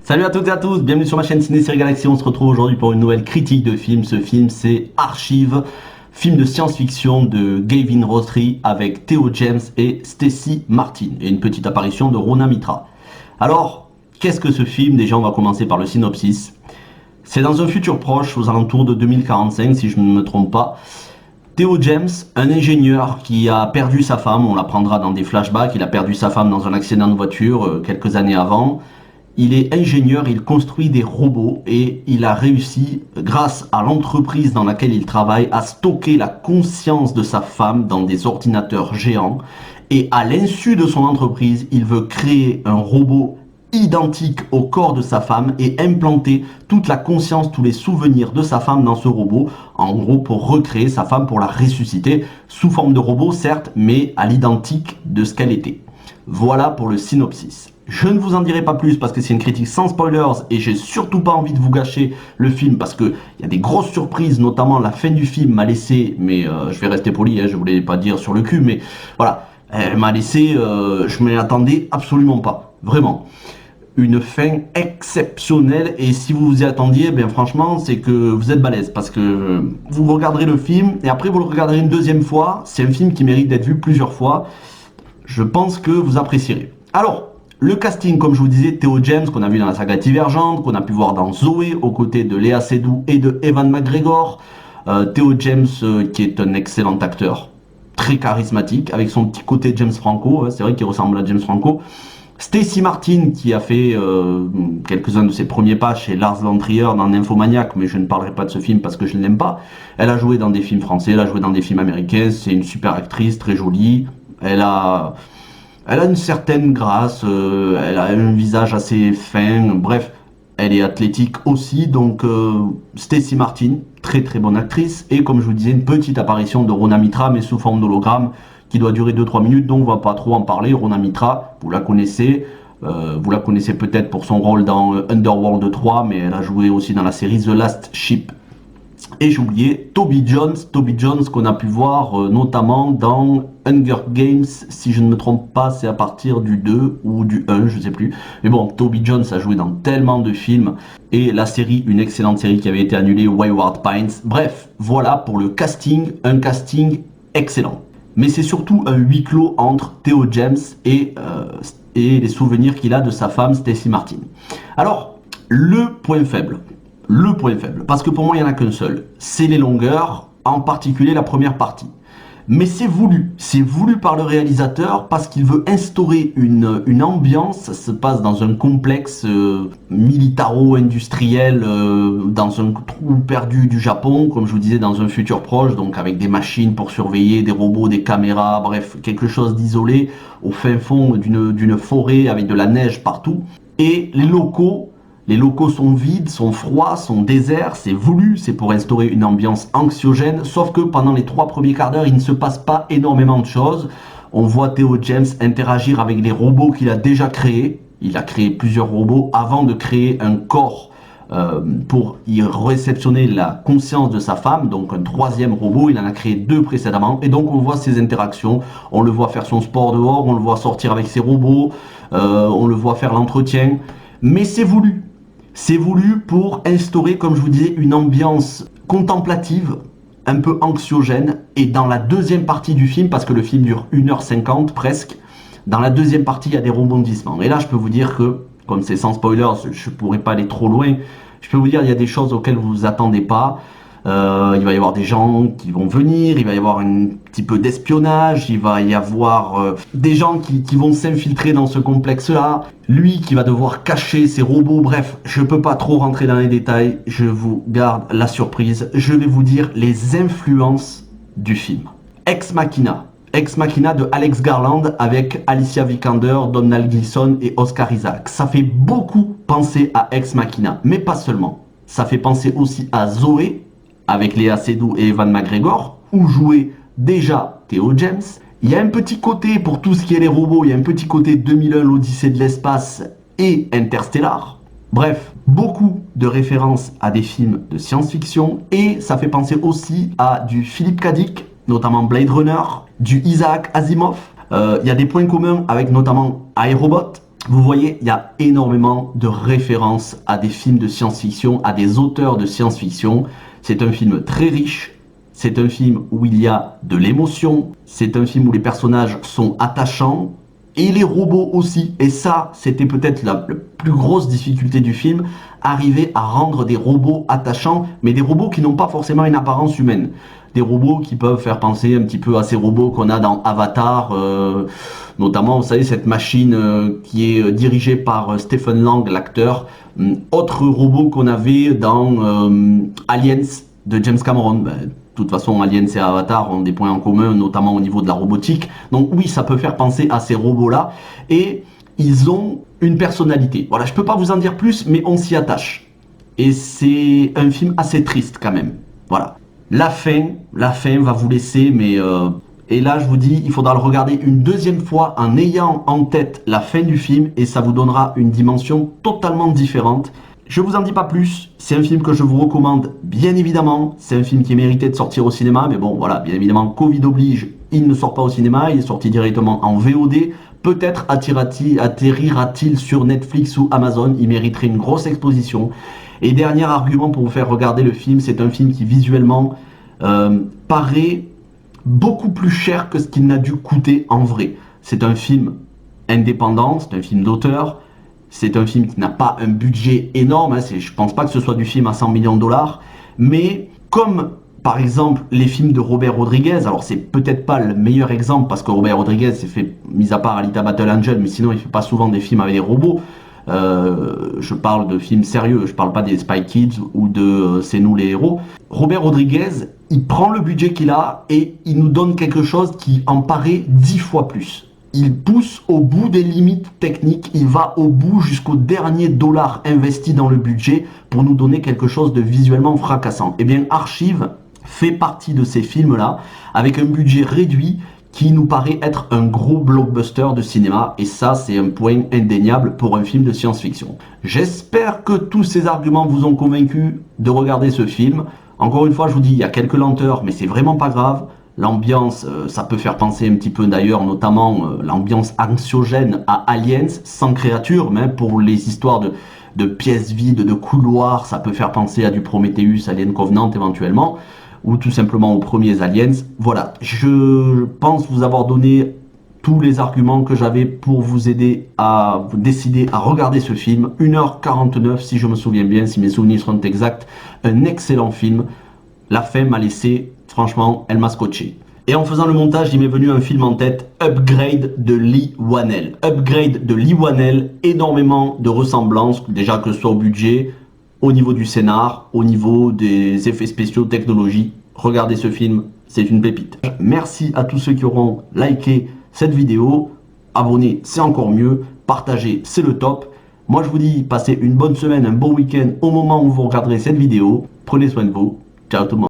Salut à toutes et à tous, bienvenue sur ma chaîne Ciné Série Galaxy. On se retrouve aujourd'hui pour une nouvelle critique de film. Ce film, c'est Archive, film de science-fiction de Gavin Rossry avec Theo James et Stacey Martin et une petite apparition de Rona Mitra. Alors, qu'est-ce que ce film? Déjà, on va commencer par le synopsis. C'est dans un futur proche, aux alentours de 2045, si je ne me trompe pas. Theo James, un ingénieur qui a perdu sa femme, on l'apprendra dans des flashbacks, il a perdu sa femme dans un accident de voiture quelques années avant. Il est ingénieur, il construit des robots et il a réussi, grâce à l'entreprise dans laquelle il travaille, à stocker la conscience de sa femme dans des ordinateurs géants. Et à l'insu de son entreprise, il veut créer un robot identique au corps de sa femme et implanter toute la conscience, tous les souvenirs de sa femme dans ce robot, en gros pour recréer sa femme, pour la ressusciter, sous forme de robot certes, mais à l'identique de ce qu'elle était. Voilà pour le synopsis. Je ne vous en dirai pas plus parce que c'est une critique sans spoilers et j'ai surtout pas envie de vous gâcher le film parce que il y a des grosses surprises, notamment la fin du film m'a laissé, mais je vais rester poli, je voulais pas dire sur le cul, mais voilà, elle m'a laissé, je m'y attendais absolument pas, vraiment. Une fin exceptionnelle et si vous vous y attendiez, ben franchement c'est que vous êtes balèze parce que vous regarderez le film et après vous le regarderez une deuxième fois. C'est un film qui mérite d'être vu plusieurs fois. Je pense que vous apprécierez. Alors, le casting, comme je vous disais, Theo James, qu'on a vu dans la saga Divergente, qu'on a pu voir dans Zoé, aux côtés de Léa Seydoux et de Ewan McGregor. Theo James, qui est un excellent acteur, très charismatique, avec son petit côté James Franco, c'est vrai qu'il ressemble à James Franco. Stacey Martin, qui a fait quelques-uns de ses premiers pas chez Lars von Trier dans Nymphomaniac, mais je ne parlerai pas de ce film parce que je ne l'aime pas. Elle a joué dans des films français, elle a joué dans des films américains, c'est une super actrice, très jolie. Elle a une certaine grâce, elle a un visage assez fin, bref, elle est athlétique aussi, donc Stacey Martin, très très bonne actrice, et comme je vous disais, une petite apparition de Rona Mitra, mais sous forme d'hologramme, qui doit durer 2-3 minutes, donc on va pas trop en parler. Rona Mitra, vous la connaissez peut-être pour son rôle dans Underworld 3, mais elle a joué aussi dans la série The Last Ship. Et j'ai oublié Toby Jones qu'on a pu voir notamment dans Hunger Games, si je ne me trompe pas, c'est à partir du 2 ou du 1, je sais plus. Mais bon, Toby Jones a joué dans tellement de films, et la série, une excellente série qui avait été annulée, Wayward Pines. Bref, voilà pour le casting, un casting excellent. Mais c'est surtout un huis clos entre Theo James et les souvenirs qu'il a de sa femme Stacey Martin. Alors, le point faible, parce que pour moi il n'y en a qu'un seul, c'est les longueurs, en particulier la première partie. Mais c'est voulu par le réalisateur parce qu'il veut instaurer une ambiance. Ça se passe dans un complexe militaro-industriel, dans un trou perdu du Japon, comme je vous disais, dans un futur proche, donc avec des machines pour surveiller, des robots, des caméras, bref, quelque chose d'isolé au fin fond d'une forêt avec de la neige partout. Et les locaux sont vides, sont froids, sont déserts, c'est voulu, c'est pour instaurer une ambiance anxiogène, sauf que pendant les 3 premiers quarts d'heure, il ne se passe pas énormément de choses. On voit Theo James interagir avec les robots qu'il a déjà créés. Il a créé plusieurs robots avant de créer un corps pour y réceptionner la conscience de sa femme, donc un 3e robot, il en a créé 2 précédemment, et donc on voit ses interactions, on le voit faire son sport dehors, on le voit sortir avec ses robots, on le voit faire l'entretien, mais c'est voulu. C'est voulu pour instaurer, comme je vous disais, une ambiance contemplative, un peu anxiogène. Et dans la deuxième partie du film, parce que le film dure 1h50 presque, dans la deuxième partie, il y a des rebondissements. Et là, je peux vous dire que, comme c'est sans spoilers, je ne pourrais pas aller trop loin, je peux vous dire qu'il y a des choses auxquelles vous ne vous attendez pas. Il va y avoir des gens qui vont venir, il va y avoir un petit peu d'espionnage, il va y avoir des gens qui vont s'infiltrer dans ce complexe-là, lui qui va devoir cacher ses robots, bref, je peux pas trop rentrer dans les détails, je vous garde la surprise, je vais vous dire les influences du film. Ex Machina de Alex Garland avec Alicia Vikander, Domhnall Gleeson et Oscar Isaac. Ça fait beaucoup penser à Ex Machina, mais pas seulement. Ça fait penser aussi à Zoé, avec Léa Seydoux et Ewan McGregor, où jouait déjà Theo James. Il y a un petit côté, pour tout ce qui est les robots, il y a un petit côté 2001, l'Odyssée de l'espace et Interstellar. Bref, beaucoup de références à des films de science-fiction, et ça fait penser aussi à du Philippe K. Dick, notamment Blade Runner, du Isaac Asimov. Il y a des points communs avec notamment iRobot. Vous voyez, il y a énormément de références à des films de science-fiction, à des auteurs de science-fiction. C'est un film très riche, c'est un film où il y a de l'émotion, c'est un film où les personnages sont attachants, et les robots aussi. Et ça, c'était peut-être la plus grosse difficulté du film, arriver à rendre des robots attachants, mais des robots qui n'ont pas forcément une apparence humaine. Des robots qui peuvent faire penser un petit peu à ces robots qu'on a dans Avatar, notamment, vous savez, cette machine qui est dirigée par Stephen Lang, l'acteur. Autre robot qu'on avait dans Aliens de James Cameron. De toute façon, Aliens et Avatar ont des points en commun, notamment au niveau de la robotique. Donc oui, ça peut faire penser à ces robots-là. Et ils ont une personnalité. Voilà, je peux pas vous en dire plus, mais on s'y attache. Et c'est un film assez triste quand même. Voilà. La fin va vous laisser, mais... Et là, je vous dis, il faudra le regarder une deuxième fois en ayant en tête la fin du film et ça vous donnera une dimension totalement différente. Je vous en dis pas plus, c'est un film que je vous recommande bien évidemment, c'est un film qui méritait de sortir au cinéma, mais bon voilà, bien évidemment, Covid oblige, il ne sort pas au cinéma, il est sorti directement en VOD, peut-être atterrira-t-il sur Netflix ou Amazon, il mériterait une grosse exposition. Et dernier argument pour vous faire regarder le film, c'est un film qui visuellement paraît beaucoup plus cher que ce qu'il n'a dû coûter en vrai. C'est un film indépendant, c'est un film d'auteur, c'est un film qui n'a pas un budget énorme, hein, je pense pas que ce soit du film à 100 millions de dollars, mais comme par exemple les films de Robert Rodriguez, alors c'est peut-être pas le meilleur exemple parce que Robert Rodriguez s'est fait, mis à part Alita Battle Angel, mais sinon il fait pas souvent des films avec des robots. Je parle de films sérieux, je parle pas des Spy Kids ou de C'est nous les héros. Robert Rodriguez, il prend le budget qu'il a et il nous donne quelque chose qui en paraît 10 fois plus. Il pousse au bout des limites techniques, il va au bout jusqu'au dernier dollar investi dans le budget pour nous donner quelque chose de visuellement fracassant. Et bien Archive fait partie de ces films-là, avec un budget réduit qui nous paraît être un gros blockbuster de cinéma, et ça c'est un point indéniable pour un film de science-fiction. J'espère que tous ces arguments vous ont convaincu de regarder ce film. Encore une fois, je vous dis, il y a quelques lenteurs, mais c'est vraiment pas grave. L'ambiance, ça peut faire penser un petit peu d'ailleurs, notamment l'ambiance anxiogène à Aliens, sans créature, mais pour les histoires de pièces vides, de couloirs, ça peut faire penser à du Prometheus, Alien Covenant éventuellement, ou tout simplement aux premiers Aliens. Voilà, je pense vous avoir donné tous les arguments que j'avais pour vous aider à vous décider à regarder ce film. 1h49 si je me souviens bien, si mes souvenirs sont exacts. Un excellent film. La fin m'a laissé, franchement, elle m'a scotché. Et en faisant le montage, il m'est venu un film en tête, Upgrade de Leigh Whannell. Upgrade de Leigh Whannell, énormément de ressemblances, déjà que ce soit au budget, au niveau du scénar, au niveau des effets spéciaux, technologie. Regardez ce film, c'est une pépite. Merci à tous ceux qui auront liké cette vidéo. Abonnez, c'est encore mieux. Partagez, c'est le top. Moi, je vous dis, passez une bonne semaine, un bon week-end au moment où vous regarderez cette vidéo. Prenez soin de vous. Ciao tout le monde.